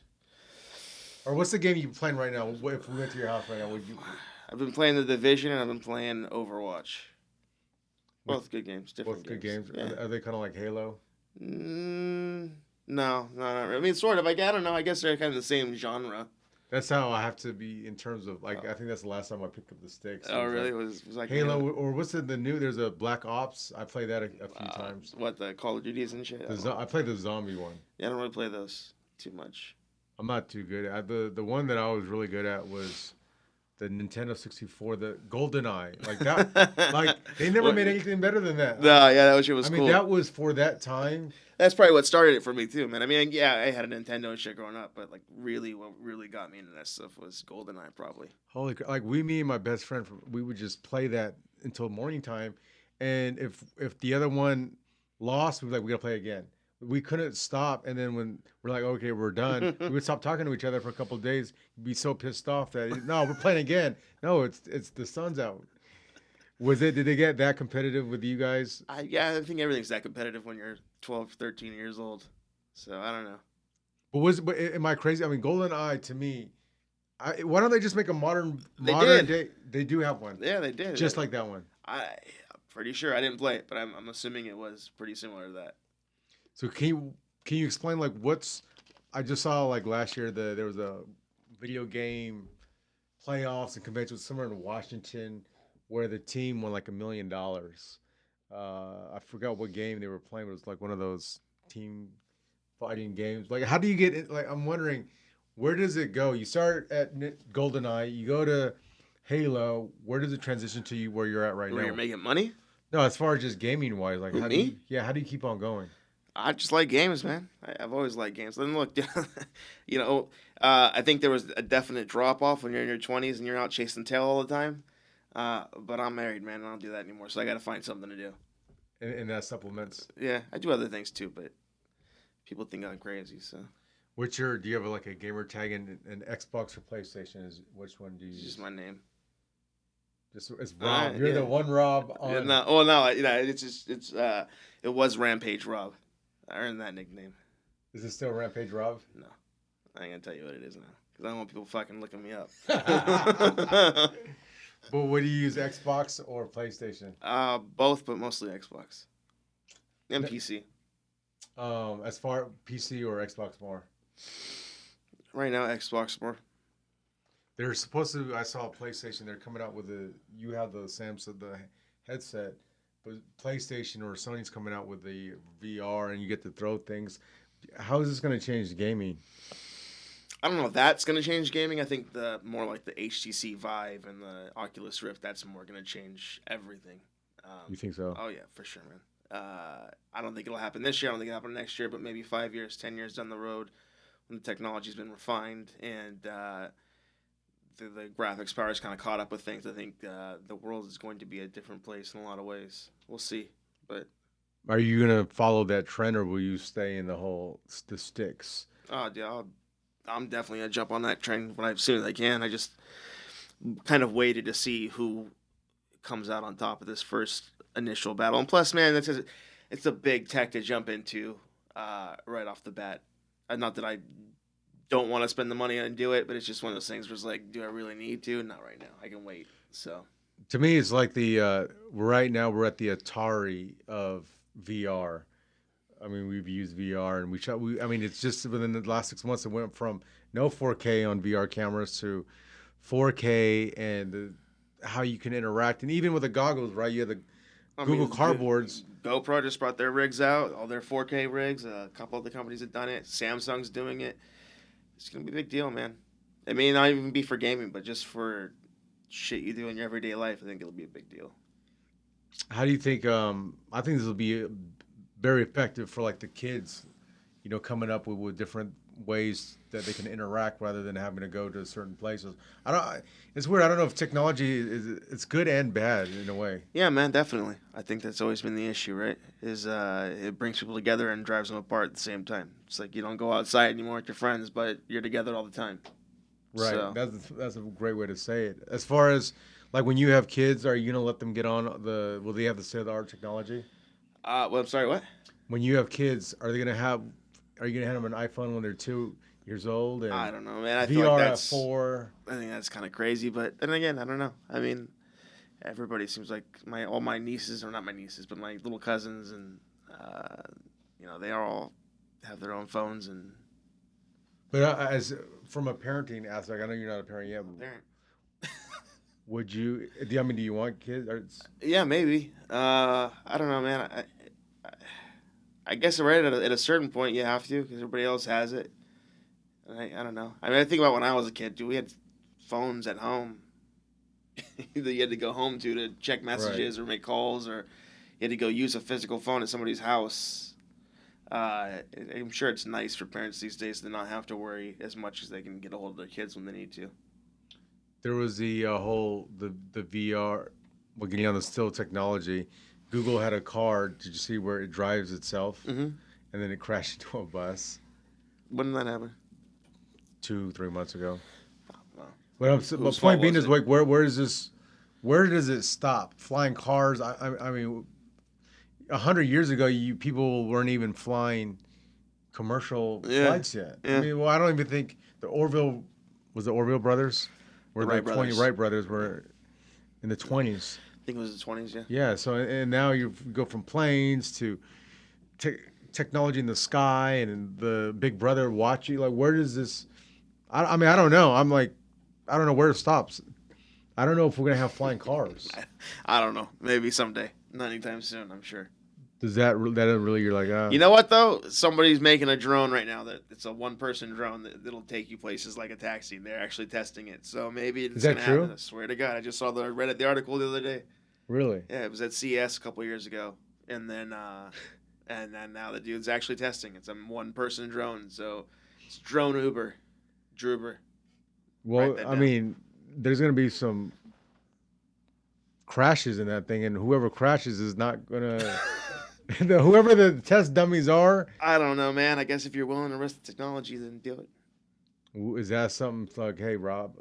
Or what's the game you're playing right now? If we went to your house right now, would you? I've been playing The Division and I've been playing Overwatch. Both good games, different Both good games. Yeah. Are they kind of like Halo? No, not really. I mean, sort of. I don't know. I guess they're kind of the same genre. That's how I have to be in terms of like. I think that's the last time I picked up the sticks. Oh, really? Like It was like Halo, or what's the new? There's a Black Ops. I played that a few times. What, the Call of Duties and shit? I played the zombie one. Yeah, I don't really play those too much. I'm not too good at the one that I was really good at was the Nintendo 64, the GoldenEye. Like that, like they never made anything better than that. No, yeah, that shit was I mean, cool. that was for that time. That's probably what started it for me too, man. I mean, yeah, I had a Nintendo and shit growing up, but like really, what really got me into that stuff was GoldenEye, probably. Holy, like me and my best friend, we would just play that until morning time, and if the other one lost, we were like, we gotta play again. We couldn't stop, and then when we're like, okay, we're done, we would stop talking to each other for a couple of days. Be so pissed off that no, we're playing again. No, it's the sun's out. Did they get that competitive with you guys? Yeah, I think everything's that competitive when you're 12, 13 years old. So I don't know. But am I crazy? I mean, GoldenEye to me, why don't they just make a modern did. day? They do have one, Yeah, they did. just like that one. I'm pretty sure I didn't play it, but I'm assuming it was pretty similar to that. So can you explain like what's? I just saw like last year there was a video game playoffs and convention somewhere in Washington where the team won like $1 million. I forgot what game they were playing, but it was like one of those team fighting games. Like, how do you get it? Like, I'm wondering, where does it go? You start at GoldenEye, you go to Halo. Where does it transition to you where you're at right Where now? you're making money? No, as far as just gaming wise, like how do Me? how do you keep on going? I just like games, man. I've always liked games. And look, I think there was a definite drop off when you're in your 20s and you're out chasing tail all the time. But I'm married, man. And I don't do that anymore, so I got to find something to do. And that supplements. Yeah, I do other things too, but people think I'm crazy. So What's your? Do you have like a gamer tag in an Xbox or PlayStation? Is which one do you it's just use? my name. Just it's All Rob. right, You're yeah. the one Rob Yeah, on. no, well, no, it's just it was Rampage Rob. I earned that nickname. Is it still Rampage Rob? No, I ain't gonna tell you what it is now because I don't want people fucking looking me up. But what do you use, Xbox or PlayStation? Both, but mostly Xbox and PC. As far PC or Xbox more. Right now, Xbox more. They're supposed to. I saw a PlayStation. They're coming out with a. You have the Samsung the headset, but PlayStation or Sony's coming out with the VR, and you get to throw things. How is this going to change gaming? I don't know if that's gonna change gaming. I think the more like the HTC Vive and the Oculus Rift, that's more gonna change everything. You think so? Oh yeah, for sure, man. I don't think it'll happen this year. I don't think it'll happen next year, but maybe 5 years, 10 years down the road, when the technology's been refined and the graphics power is kind of caught up with things. I think the world is going to be a different place in a lot of ways. We'll see, but Are you going to follow that trend, or will you stay in the sticks? yeah, I'm definitely gonna jump on that train when as soon as I can. I just kind of waited to see who comes out on top of this first initial battle. And plus, man, it's a big tech to jump into right off the bat. Not that I don't want to spend the money and do it, but it's just one of those things where it's like, do I really need to? Not right now. I can wait. So To me, it's like the right now we're at the Atari of VR. I mean, we've used VR, and I mean, it's just within the last 6 months, it went from no 4K on VR cameras to 4K, and how you can interact, and even with the goggles, right? You have the I Google mean, Cardboards. GoPro just brought their rigs out, all their 4K rigs. A couple of the companies have done it. Samsung's doing it. It's gonna be a big deal, man. It may not even be for gaming, but just for shit you do in your everyday life, I think it'll be a big deal. How do you think? I think this will be very effective for like the kids, coming up with different ways that they can interact rather than having to go to certain places. I don't. It's weird. I don't know if technology is it's good and bad in a way. Yeah, man, definitely. I think that's always been the issue, right? Is it brings people together and drives them apart at the same time. It's like you don't go outside anymore with your friends, but you're together all the time. Right. So, That's a great way to say it. As far as like when you have kids, are you gonna let them get on the? Will they have the state of the art technology? well, I'm sorry, what? When you have kids, are they gonna have? Are you gonna hand them an iPhone when they're 2 years old I and don't know, man. I feel like VR at that's. 4? I think that's kind of crazy, but then again, I don't know. I mean, everybody seems like all my nieces, or not my nieces, but my little cousins, and uh, they all have their own phones and But as from a parenting aspect, I know you're not a parent yet. I'm a But parent. would you? I mean, do you want kids? Yeah, maybe. I don't know, man. I guess right at a certain point you have to because everybody else has it. And I don't know. I mean, I think about when I was a kid. Dude, we had phones at home that you had to go home to check Right. messages or make calls, or you had to go use a physical phone at somebody's house. I'm sure it's nice for parents these days to not have to worry as much as they can get a hold of their kids when they need to. There was the whole the VR. Well, getting on the still technology. Google had a car. Did you see where it drives itself, Mm-hmm. and then it crashed into a bus When did that happen? 2 3 months ago? Well, But whose fault point being was is it? like where is this? Where does it stop? Flying cars. I mean, 100 years ago, you people weren't even flying commercial Yeah, flights yet. I yeah. mean, well, I don't even think the Orville brothers, The were the Wright 20 brothers. Wright brothers were in the 20s. I think it was the 20s. Yeah. Yeah. So and now you go from planes to te- technology in the sky and the Big Brother watching. Like, where does this? I mean, I don't know. I'm like, I don't know where it stops. I don't know if we're gonna have flying cars. I don't know. Maybe someday. Not anytime soon, I'm sure. Does that really? You're like, You know what though? Somebody's making a drone right now that it's a one-person drone that'll take you places like a taxi. They're actually testing it, so maybe is it's that gonna happen. true? I swear to God, I just read the article the other day. Really? Yeah, it was at CES a couple years ago, and then now the dude's actually testing. It's a one-person drone, so it's drone Uber, Druber. Write Well, that I down. mean, there's gonna be some crashes in that thing, and whoever crashes is not gonna. Whoever the test dummies are, I don't know, man. I guess if you're willing to risk the technology, then do it. is that something like, hey, Rob,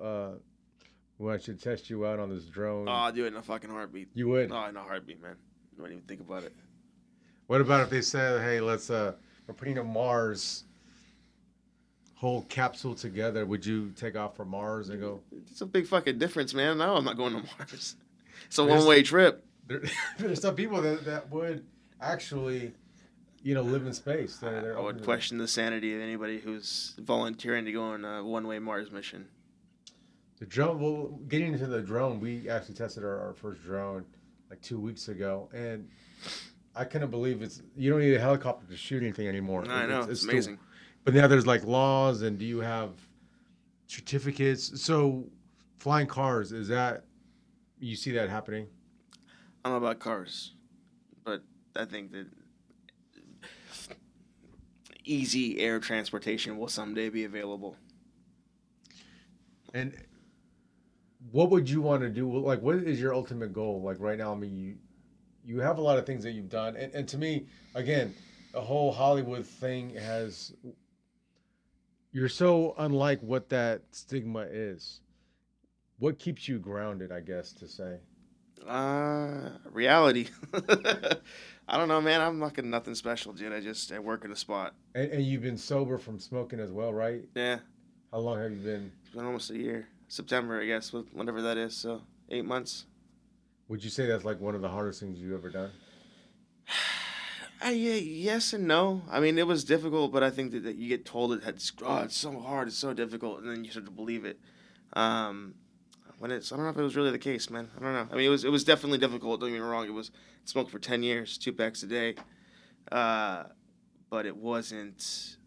we should test you out on this Oh, drone? I'll do it in a fucking heartbeat. You would. Oh, in a heartbeat, man. I don't even think about it. What about if they said, hey, we're putting a Mars whole capsule together? Would you take off for Mars and go? It's a big fucking difference, man. No, I'm not going to Mars. It's a There's one-way trip. there, there's some people that would actually, live in space. They're I would open to question the sanity of anybody who's volunteering to go on a one-way Mars mission. the drone. Well, getting into the drone, we actually tested our first drone like 2 weeks ago, and I couldn't believe you don't need a helicopter to shoot anything anymore. I know, it's amazing. But now there's like laws, and do you have certificates? So flying cars, is that you see that happening? I don't know about cars, but I think that easy air transportation will someday be available. And what would you want to do? Like, what is your ultimate goal? Like right now, I mean, you have a lot of things that you've done, and to me, again, the whole Hollywood thing has. You're so unlike what that stigma is. What keeps you grounded, I guess, to say. Reality. I don't know, man. I'm nothing special, dude. I work at a spot. And you've been sober from smoking as well, right? Yeah, How long have you been? it's been almost a year. September, I guess, whenever that is. So 8 months. Would you say that's like one of the hardest things you've ever done? Yeah, yes and no. I mean, it was difficult, but I think that you get told it's so hard, it's so difficult, and then you start to believe it. Um, I don't know if it was really the case, man. I don't know. I mean, it was definitely difficult. Don't get me wrong. It was smoked for 10 years, 2 packs a day, uh, but it wasn't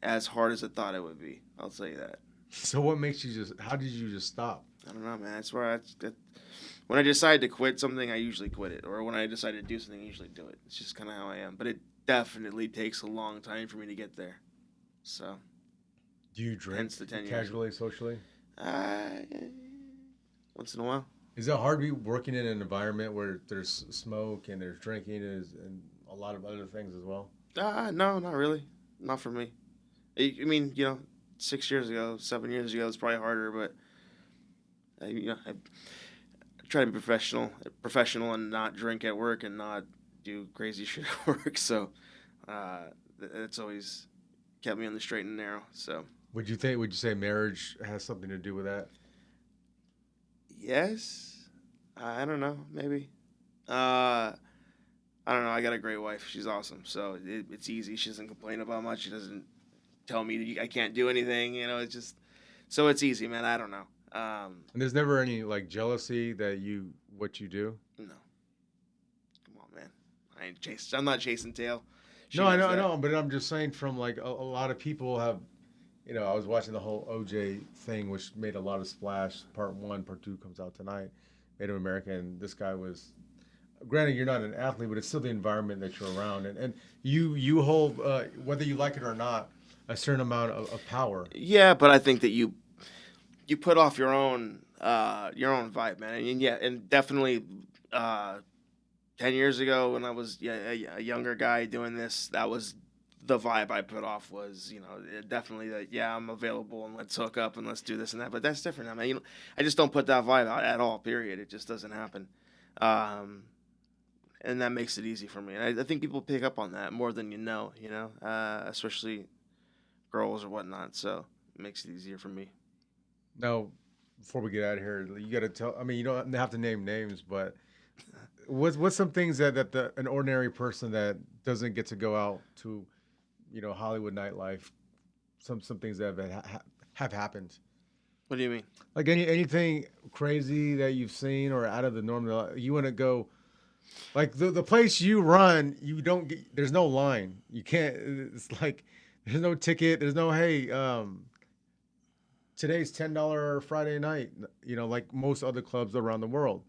as hard as I thought it would be. I'll tell you that. So what makes you just? How did you just stop? I don't know, man. That's where when I decide to quit something, I usually quit it, or when I decide to do something, I usually do it. It's just kind of how I am. But it definitely takes a long time for me to get there. So, Do you drink hence the 10 years. casually, socially? Uh, Once in a while. Is it hard to be working in an environment where there's smoke and there's drinking and a lot of other things as well? No, not really. Not for me. I mean, 6 years ago, 7 years ago, it's probably harder, but I try to be professional, and not drink at work and not do crazy shit at work. So, it's always kept me on the straight and narrow. So, Would you say marriage has something to do with that? yes, I don't know, maybe. I don't know. I got a great wife. She's awesome. So it's easy. She doesn't complain about much. She doesn't tell me I can't do anything. It's just so it's easy, man. I don't know. And there's never any like jealousy that what you do? No, come on, man. I'm not chasing tail. She No, I knows know, I that. know, but I'm just saying from like a lot of people have, I was watching the whole OJ thing, which made a lot of splash. Part one, part two comes out tonight. Native American. This guy was, granted, you're not an athlete, but it's still the environment that you're around, and you hold whether you like it or not a certain amount of power. Yeah, but I think that you put off your own vibe, man. And yeah, and definitely 10 years ago when I was a younger guy doing this, that was the vibe I put off was definitely that yeah I'm available and let's hook up and let's do this and that. But that's different now, man. I just don't put that vibe out at all. Period. It just doesn't happen. Um, and that makes it easy for me. And I think people pick up on that more than you know. Especially girls or whatnot. So it makes it easier for me. Now, before we get out of here, you got to tell. I mean, you don't have to name names, but what's some things that an ordinary person that doesn't get to go out to, Hollywood nightlife, some things that have happened. What do you mean? Like anything crazy that you've seen or out of the norm, you want to go. Like the place you run, you don't get. There's no line. You can't. It's like there's no ticket. There's no hey. Today's $10 Friday night. Like most other clubs around the world.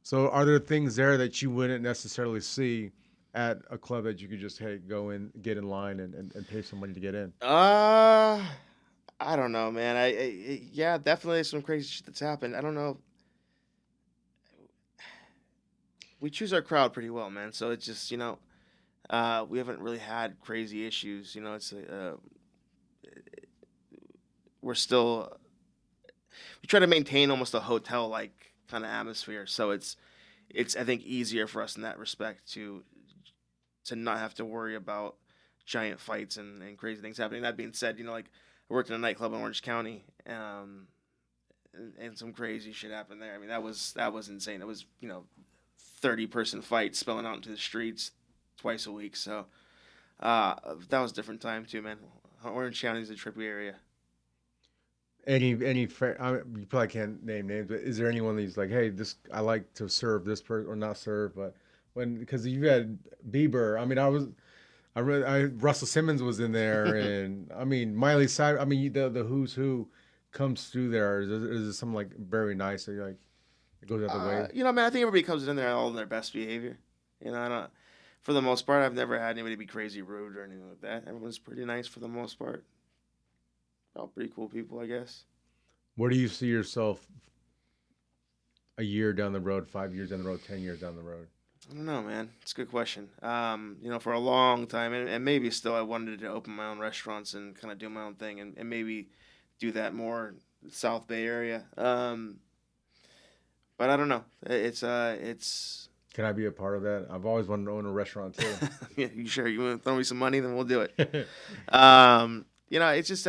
So are there things there that you wouldn't necessarily see at a club that you could just hey go in, get in line, and pay some money to get in? Uh, I don't know, man. Yeah, definitely some crazy shit that's happened. I don't know. We choose our crowd pretty well, man. So it's just, we haven't really had crazy issues. We're still we try to maintain almost a hotel like kind of atmosphere. So it's I think easier for us in that respect to not have to worry about giant fights and crazy things happening. That being said, like I worked in a nightclub in Orange County, and some crazy shit happened there. I mean, that was insane. It was 30-person fights spilling out into the streets twice a week. So that was a different time too, man. Orange County is a trippy area. You probably can't name names, but is there anyone that's like, hey, this I like to serve this person or not serve, but when because you had Bieber, I mean, Russell Simmons was in there, and I mean Miley Cyrus. I mean the who's who comes through there. Is it something like very nice? So you're like it goes out the way. Man, I think everybody comes in there all in their best behavior. I don't. For the most part, I've never had anybody be crazy rude or anything like that. Everyone's pretty nice for the most part. All pretty cool people, I guess. Where do you see yourself a year down the road, 5 years down the road, 10 years down the road? I don't know, man. It's a good question. For a long time, and maybe still, I wanted to open my own restaurants and kind of do my own thing, and maybe do that more in the South Bay area. But I don't know. It's. Can I be a part of that? I've always wanted to own a restaurant too. Yeah, you sure? You want to throw me some money? Then we'll do it. It's just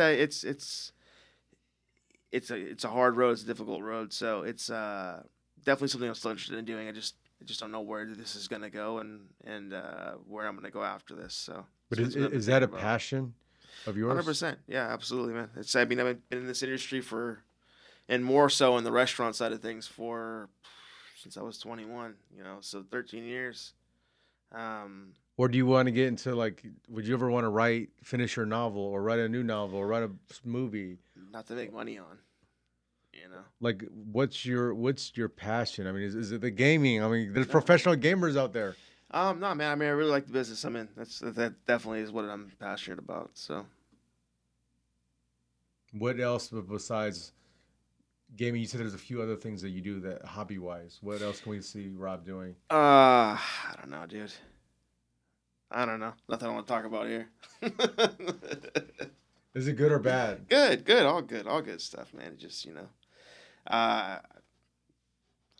it's a hard road. It's a difficult road. So it's definitely something I'm still interested in doing. I just don't know where this is gonna go and where I'm gonna go after this. So But it's is, something I've been is that a thinking about. passion of yours? 100%. Yeah, absolutely, man. I mean, I've been in this industry and more so in the restaurant side of things since I was 21. So 13 years. Um, Or do you want to get into like, would you ever want to finish your novel or write a new novel or write a movie? Not to make money on, you know. Like, what's your passion? I mean, is it the gaming? I mean, there's No. professional gamers out there. No, man. I mean, I really like the business I'm in. That definitely is what I'm passionate about. So, What else besides gaming? You said there's a few other things that you do that hobby wise. What else can we see Rob doing? I don't know, dude. I don't know. Nothing I want to talk about here. Is it good or bad? Good, all good stuff, man. It just, I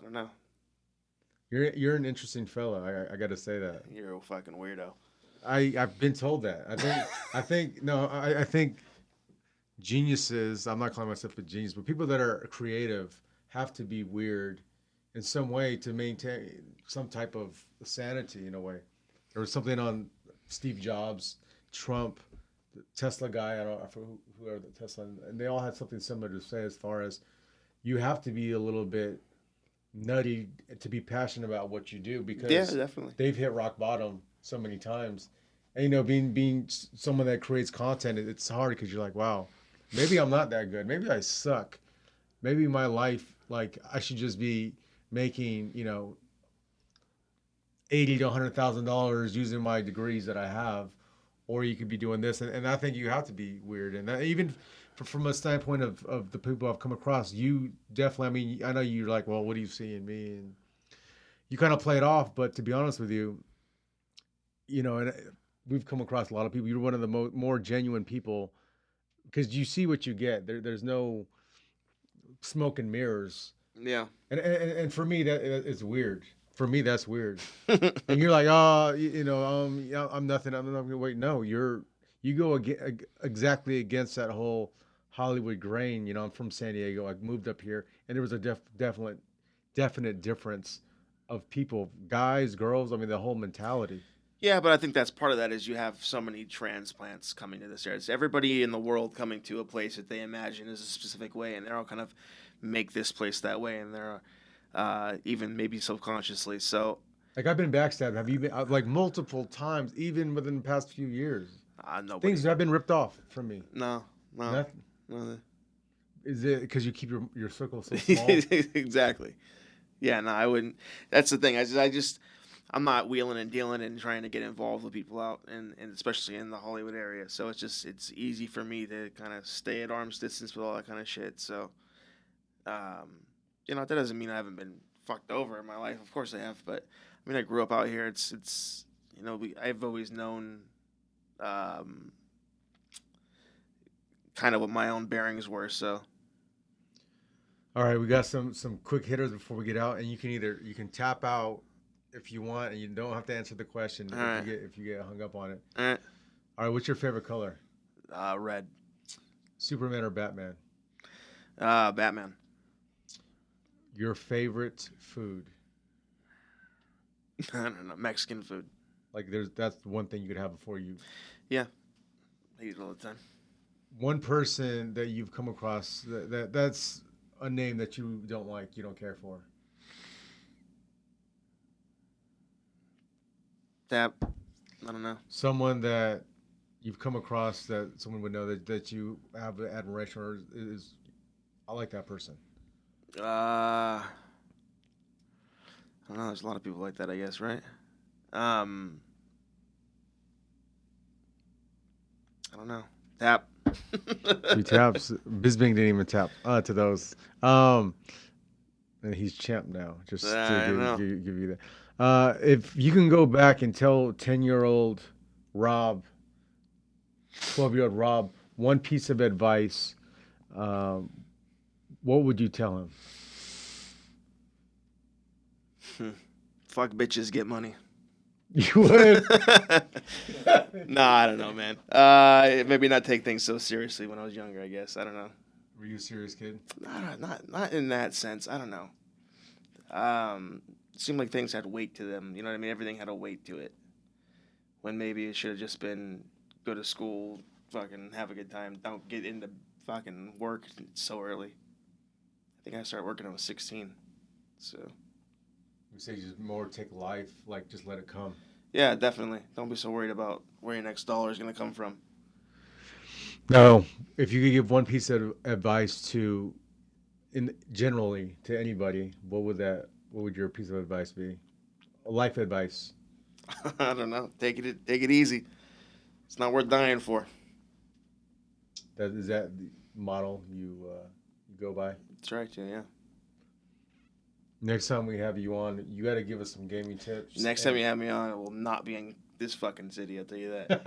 don't know. You're an interesting fellow. I got to say that. You're a fucking weirdo. I've been told that. I think no. I think geniuses. I'm not calling myself a genius, but people that are creative have to be weird in some way to maintain some type of sanity in a way. There was something on Steve Jobs, Trump, the Tesla guy. I don't. I forget who are the Tesla, and they all had something similar to say as far as you have to be a little bit nutty to be passionate about what you do Yeah, because definitely. they've hit rock bottom so many times. And being someone that creates content, it's hard because you're like, wow, maybe I'm not that good. Maybe I suck. Maybe my life, like I should just be making, 80 to $100,000 using my degrees that I have, or you could be doing this. And I think you have to be weird. And that, even from a standpoint of the people I've come across, you definitely. I mean, I know you're like, well, what do you see in me? And you kind of play it off, but to be honest with you, and we've come across a lot of people. You're one of the more genuine people because you see what you get. There's no smoke and mirrors, Yeah. and for me that is weird. For me, that's weird. And you're like, oh, yeah, I'm nothing. I'm not gonna wait. No, you go exactly against that whole Hollywood grain. I'm from San Diego. I moved up here, and there was a definite difference of people, guys, girls. I mean, the whole mentality. Yeah, but I think that's part of that is you have so many transplants coming to this area. It's everybody in the world coming to a place that they imagine is a specific way, and they're all kind of make this place that way, and they're even maybe subconsciously. So Like I've been backstabbed. Have you been like multiple times, even within the past few years? nobody. Things have been ripped off from me. No, no, Nothing. no. Is it because you keep your circle so small? Exactly. Yeah, no, I wouldn't. That's the thing. I'm not wheeling and dealing and trying to get involved with people out, and especially in the Hollywood area. So it's easy for me to kind of stay at arm's distance with all that kind of shit. So, that doesn't mean I haven't been fucked over in my life. Of course I have, but I mean, I grew up out here. It's I've always known, um, kind of what my own bearings were. So All right, we got some quick hitters before we get out, and you can tap out if you want, and you don't have to answer the question all right, if you get hung up on it. all right. All right, what's your favorite color? Red. Superman or Batman? Batman. Your favorite food? I don't know, Mexican food. Like that's the one thing you could have before you. Yeah, I eat it all the time. One person that you've come across that's a name that you don't like, you don't care for. That I don't know. Someone that you've come across that someone would know that you have admiration or is I like that person. I don't know. There's a lot of people like that, I guess, right? Um, I don't know. Tap. Two taps. Bisbing didn't even tap to those. And he's champ now. Just I know. to give you that. If you can go back and tell 10-year-old Rob, 12-year-old Rob, one piece of advice, what would you tell him? Fuck bitches, get money. You would. Nah, I don't know, man. Maybe not take things so seriously when I was younger. I guess I don't know. Were you a serious kid? Not in that sense. I don't know. It seemed like things had weight to them. You know what I mean? Everything had a weight to it. When maybe it should have just been go to school, fucking have a good time. Don't get into fucking work so early. I think I started working when I was 16. So. We say just more take life, like just let it come. Yeah, definitely. Don't be so worried about where your next dollar is going to come from. No, if you could give one piece of advice generally to anybody, what would your piece of advice be? Life advice. I don't know. Take it easy. It's not worth dying for. Is that the model you go by? That's right. Yeah. Next time we have you on, you got to give us some gaming tips. Next time you have me on, it will not be in this fucking city. I'll tell you that.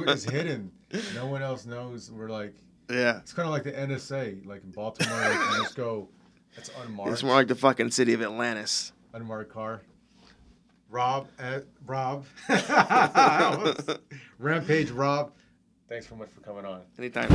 It's hidden. No one else knows. We're like, yeah. it's kind of like the NSA, like in Baltimore. Like you just go, it's unmarked. It's more like the fucking city of Atlantis. Unmarked car. Rob. Rampage Rob. Thanks so much for coming on. Anytime.